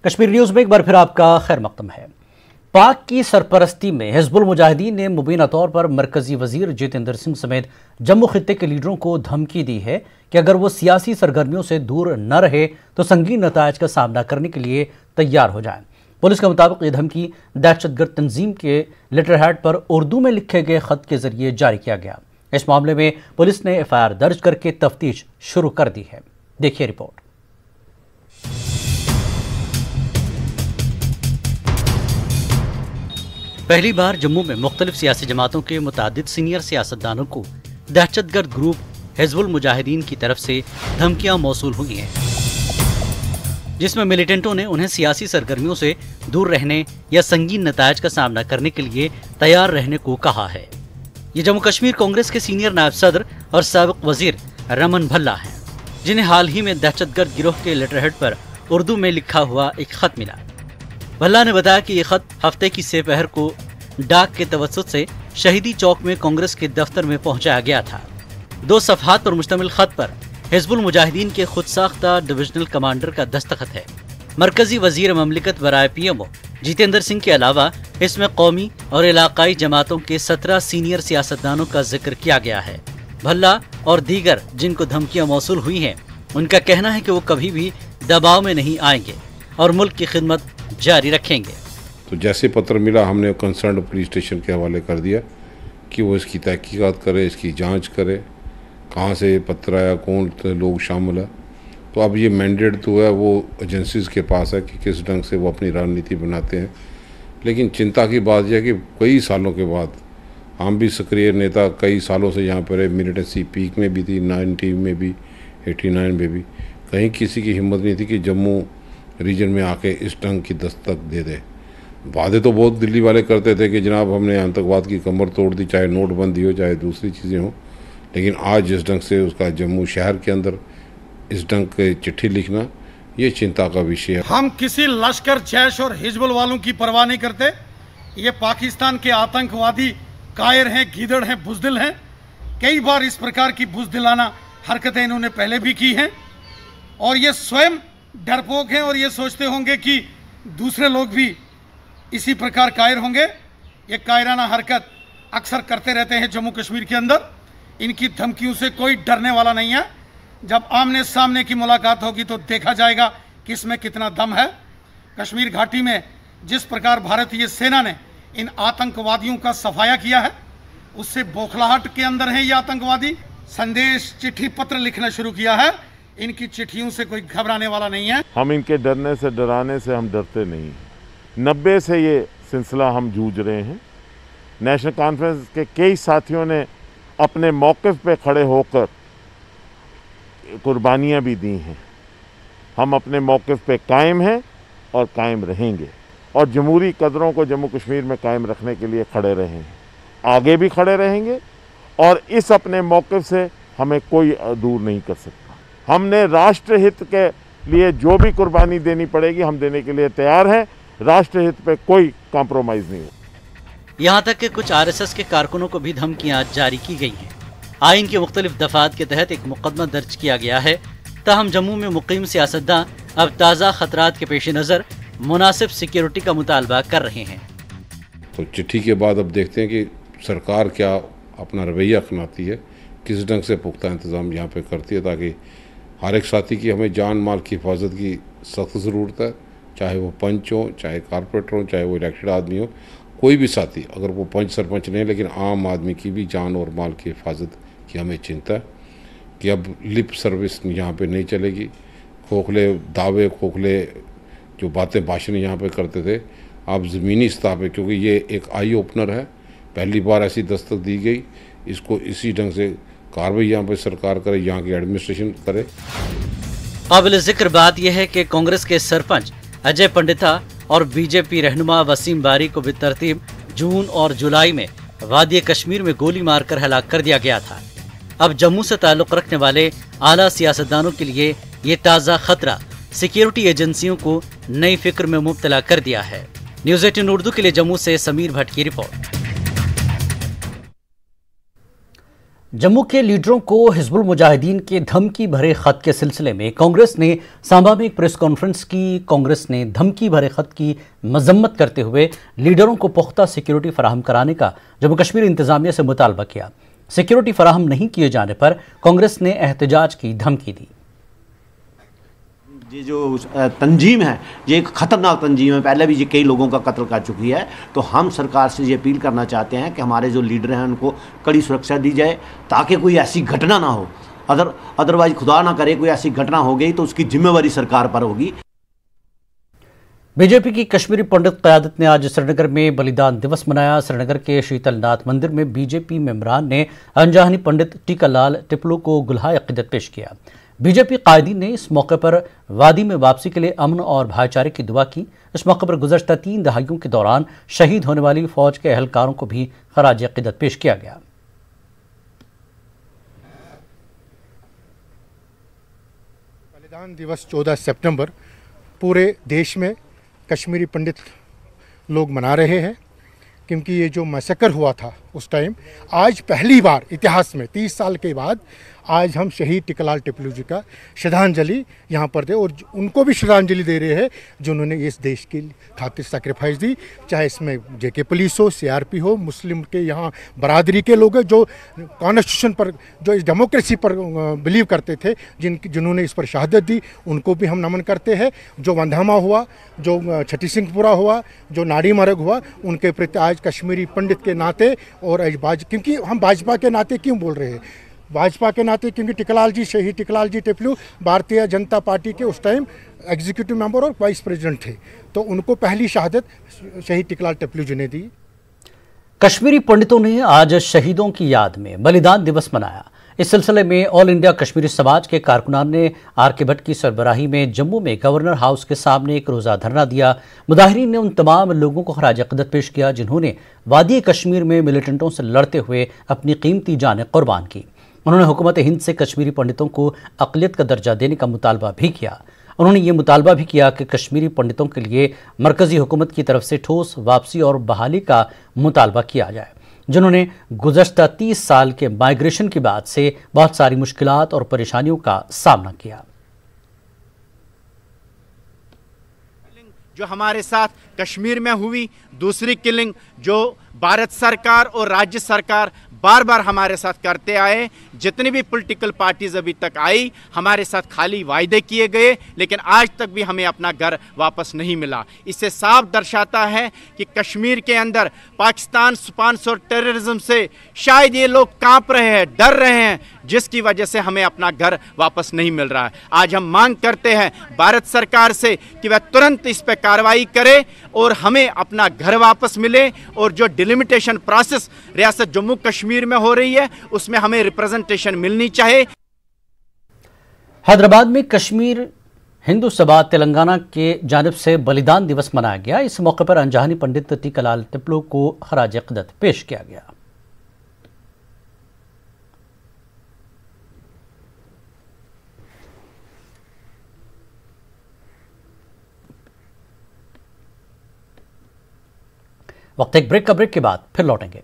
Kashmir news में एक बार फिर आपका खैर मकदम है। पाक की सरपरस्ती में हिजबुल मुजाहिदीन ने मुबीना तौर पर मरकजी वजीर जितेंद्र सिंह समेत जम्मू खित्ते के लीडरों को धमकी दी है कि अगर वो सियासी सरगर्मियों से दूर न रहे तो संगीन नतायज का सामना करने के लिए तैयार हो जाए। पुलिस के मुताबिक ये धमकी दहशतगर्द तंजीम के लेटरहेड पर उर्दू में लिखे गए खत के जरिए जारी किया गया। इस मामले में पुलिस ने एफआईआर दर्ज करके तफ्तीश शुरू कर दी है। देखिए रिपोर्ट। पहली बार जम्मू में मुख्तलिफ सियासी जमातों के मुतादिद सीनियर सियासतदानों को दहशतगर्द ग्रुप हिजबुल मुजाहिदीन की तरफ से धमकियां मौसूल हुई हैं, जिसमें मिलिटेंटों ने उन्हें सियासी सरगर्मियों से दूर रहने या संगीन नतायज का सामना करने के लिए तैयार रहने को कहा है। ये जम्मू कश्मीर कांग्रेस के सीनियर नायब सदर और साबिक वजीर रमन भल्ला हैं, जिन्हें हाल ही में दहशतगर्द गिरोह के लेटरहेड पर उर्दू में लिखा हुआ एक खत मिला। भल्ला ने बताया कि ये खत हफ्ते की सेपहर को डाक के तवस्सुत से शहीदी चौक में कांग्रेस के दफ्तर में पहुंचाया गया था। 2 सफ़हात पर मुश्तमिल खत पर हिजबुल मुजाहिदीन के खुद साख्ता डिविजनल कमांडर का दस्तखत है। मरकजी वजीर ममलिकत बराए पीएमओ जितेंद्र सिंह के अलावा इसमें कौमी और इलाकाई जमातों के 17 सीनियर सियासतदानों का जिक्र किया गया है। भल्ला और दीगर जिनको धमकियां मौसूल हुई हैं, उनका कहना है कि वो कभी भी दबाव में नहीं आएंगे और मुल्क की खिदमत जारी रखेंगे। तो जैसे पत्र मिला हमने कंसर्न पुलिस स्टेशन के हवाले कर दिया कि वो इसकी तहकीकात करे, इसकी जांच करे, कहाँ से पत्र आया, कौन लोग शामिल है। तो अब ये मैंडेट तो है वो एजेंसीज़ के पास है कि किस ढंग से वो अपनी रणनीति बनाते हैं। लेकिन चिंता की बात यह है कि कई सालों के बाद हम भी सक्रिय नेता कई सालों से यहाँ पर मिलिटेंसी पीक में भी थी, 90 में भी, 89 में भी, कहीं किसी की हिम्मत नहीं थी कि जम्मू रीजन में आके इस ढंग की दस्तक दे दे। वादे तो बहुत दिल्ली वाले करते थे कि जनाब हमने आतंकवाद की कमर तोड़ दी, चाहे नोटबंदी हो चाहे दूसरी चीज़ें हो। लेकिन आज जिस ढंग से उसका जम्मू शहर के अंदर इस ढंग की चिट्ठी लिखना, ये चिंता का विषय है। हम किसी लश्कर, जैश और हिजबुल वालों की परवाह नहीं करते। ये पाकिस्तान के आतंकवादी कायर हैं, गीदड़ हैं, बुज़दिल हैं। कई बार इस प्रकार की बुज़दिलाना हरकतें इन्होंने पहले भी की हैं और ये स्वयं डरपोक हैं और ये सोचते होंगे कि दूसरे लोग भी इसी प्रकार कायर होंगे। ये कायराना हरकत अक्सर करते रहते हैं जम्मू कश्मीर के अंदर। इनकी धमकियों से कोई डरने वाला नहीं है। जब आमने सामने की मुलाकात होगी तो देखा जाएगा कि इसमें कितना दम है। कश्मीर घाटी में जिस प्रकार भारतीय सेना ने इन आतंकवादियों का सफाया किया है, उससे बौखलाहट के अंदर हैं ये आतंकवादी। संदेश, चिट्ठी पत्र लिखना शुरू किया है। इनकी चिट्ठियों से कोई घबराने वाला नहीं है। हम इनके डरने से, डराने से हम डरते नहीं। 90 से ये सिलसिला हम जूझ रहे हैं। नेशनल कॉन्फ्रेंस के कई साथियों ने अपने मौक़िफ़ पे खड़े होकर कुर्बानियाँ भी दी हैं। हम अपने मौक़िफ़ पे कायम हैं और कायम रहेंगे और जमहूरी कदरों को जम्मू कश्मीर में कायम रखने के लिए खड़े रहे हैं, आगे भी खड़े रहेंगे और इस अपने मौक़िफ़ से हमें कोई दूर नहीं कर सकता। हमने राष्ट्र हित के लिए जो भी कुर्बानी देनी पड़ेगी हम देने के लिए तैयार हैं। राष्ट्र हित पे कोई कॉम्प्रोमाइज़ नहीं है। यहाँ तक कि कुछ आरएसएस के कारकुनों को भी धमकियां जारी की गई हैं। आइन के मुख्तलिफ दफात के तहत एक मुकदमा दर्ज किया गया है। ताहम जम्मू में मुकीम सियासतदान अब ताज़ा खतरात के पेश नज़र मुनासिब सिक्योरिटी का मुतालबा कर रहे हैं। तो चिट्ठी के बाद अब देखते हैं कि सरकार क्या अपना रवैया अपनाती है, किस ढंग से पुख्ता इंतज़ाम यहाँ पे करती है, ताकि हर एक साथी की हमें जान माल की हिफाजत की सख्त ज़रूरत है। चाहे वो पंच हो, चाहे कारपोरेटर हो, चाहे वो इलेक्टेड आदमी हो, कोई भी साथी, अगर वो पंच सरपंच नहीं, लेकिन आम आदमी की भी जान और माल की हिफाजत की हमें चिंता है कि अब लिप सर्विस यहाँ पे नहीं चलेगी। खोखले दावे, खोखले जो बातें भाषण यहाँ पे करते थे, आप ज़मीनी सतह पे, क्योंकि ये एक आई ओपनर है, पहली बार ऐसी दस्तक दी गई, इसको इसी ढंग से कार्रवाई यहाँ पे सरकार करे, यहाँ की एडमिनिस्ट्रेशन करे। काबिल जिक्र बात यह है कि कांग्रेस के सरपंच अजय पंडिता और बीजेपी रहनुमा वसीम बारी को बेतरतीब जून और जुलाई में वादी कश्मीर में गोली मारकर हलाक कर दिया गया था। अब जम्मू से ताल्लुक रखने वाले आला सियासतदानों के लिए ये ताज़ा खतरा सिक्योरिटी एजेंसियों को नई फिक्र में मुब्तला कर दिया है। न्यूज़ 18 उर्दू के लिए जम्मू से समीर भट्ट की रिपोर्ट। जम्मू के लीडरों को हिजबुल मुजाहिदीन के धमकी भरे खत के सिलसिले में कांग्रेस ने सांबा में एक प्रेस कॉन्फ्रेंस की। कांग्रेस ने धमकी भरे खत की मजम्मत करते हुए लीडरों को पुख्ता सिक्योरिटी फराहम कराने का जम्मू कश्मीर इंतजामिया से मुतालबा किया। सिक्योरिटी फराहम नहीं किए जाने पर कांग्रेस ने एहतजाज की धमकी दी। ये जो तंजीम है ये एक ख़तरनाक तंजीम है, पहले भी ये कई लोगों का कत्ल कर चुकी है। तो हम सरकार से ये अपील करना चाहते हैं कि हमारे जो लीडर हैं उनको कड़ी सुरक्षा दी जाए ताकि कोई ऐसी घटना ना हो। अदरवाइज खुदा ना करे कोई ऐसी घटना हो गई तो उसकी जिम्मेवारी सरकार पर होगी। बीजेपी की कश्मीरी पंडित क़यादत ने आज श्रीनगर में बलिदान दिवस मनाया। श्रीनगर के शीतलनाथ मंदिर में बीजेपी मेंबरान ने अंजानी पंडित टीकालाल टिपलू को गुलहाए अक़ीदत पेश किया। बीजेपी कायदीन ने इस मौके पर वादी में वापसी के लिए अमन और भाईचारे की दुआ की। इस मौके पर गुज़श्ता 3 दहाइयों के दौरान शहीद होने वाली फौज के अहलकारों को भी खराज अक़ीदत पेश किया गया। बलिदान दिवस 14 सितंबर पूरे देश में कश्मीरी पंडित लोग मना रहे हैं, क्योंकि ये जो मैसेकर हुआ था उस टाइम, आज पहली बार इतिहास में 30 साल के बाद आज हम शहीद टीकालाल टिपलू जी का श्रद्धांजलि यहाँ पर दे और उनको भी श्रद्धांजलि दे रहे हैं जिन्होंने इस देश की खातिर सेक्रीफाइस दी। चाहे इसमें जेके पुलिस हो, सीआरपी हो, मुस्लिम के यहाँ बरादरी के लोग हैं जो कॉन्स्टिट्यूशन पर, जो इस डेमोक्रेसी पर बिलीव करते थे, जिन्होंने इस पर शहादत दी, उनको भी हम नमन करते हैं। जो वंधामा हुआ, जो छठी सिंहपुरा हुआ, जो नाड़ी मरग हुआ, उनके प्रति आज कश्मीरी पंडित के नाते और क्योंकि हम भाजपा के नाते क्यों बोल रहे हैं, भाजपा के नाते क्योंकि टीकालाल जी, शहीद टीकालाल जी टिपलू भारतीय जनता पार्टी के उस टाइम एग्जीक्यूटिव मेंबर और वाइस प्रेसिडेंट थे, तो उनको पहली शहादत शहीद टीकालाल टिपलू जी ने दी। कश्मीरी पंडितों ने आज शहीदों की याद में बलिदान दिवस मनाया। इस सिलसिले में ऑल इंडिया कश्मीरी समाज के कारकुनान ने आर.के. भट्ट की सरबराही में जम्मू में गवर्नर हाउस के सामने एक रोज़ा धरना दिया। मुजाहिरीन ने उन तमाम लोगों को खराज अक़ीदत पेश किया जिन्होंने वादी कश्मीर में मिलिटेंटों से लड़ते हुए अपनी कीमती जानें कुर्बान की। उन्होंने हुकूमत हिंद से कश्मीरी पंडितों को अक़लियत का दर्जा देने का मुतालबा भी किया। उन्होंने ये मुतालबा भी किया कि कश्मीरी पंडितों के लिए मरकज़ी हुकूमत की तरफ से ठोस वापसी और बहाली का मुतालबा किया जाए, जिन्होंने गुज़श्ता 30 साल के माइग्रेशन के बाद से बहुत सारी मुश्किलात और परेशानियों का सामना किया। जो हमारे साथ कश्मीर में हुई, दूसरी किलिंग जो भारत सरकार और राज्य सरकार बार बार हमारे साथ करते आए। जितनी भी पॉलिटिकल पार्टीज अभी तक आई, हमारे साथ खाली वायदे किए गए, लेकिन आज तक भी हमें अपना घर वापस नहीं मिला। इससे साफ दर्शाता है कि कश्मीर के अंदर पाकिस्तान स्पॉन्सर टेररिज्म से शायद ये लोग कांप रहे हैं, डर रहे हैं, जिसकी वजह से हमें अपना घर वापस नहीं मिल रहा है। आज हम मांग करते हैं भारत सरकार से कि वह तुरंत इस पर कार्रवाई करे और हमें अपना घर वापस मिले, और जो डिलिमिटेशन प्रोसेस रियासत जम्मू कश्मीर में हो रही है उसमें हमें रिप्रेजेंटेशन मिलनी चाहिए। हैदराबाद में कश्मीर हिंदू सभा तेलंगाना के जानिब से बलिदान दिवस मनाया गया। इस मौके पर अंजानी पंडित टीकालाल टिपलू को खराज अक़ीदत पेश किया गया। वक्त एक ब्रेक के बाद फिर लौटेंगे।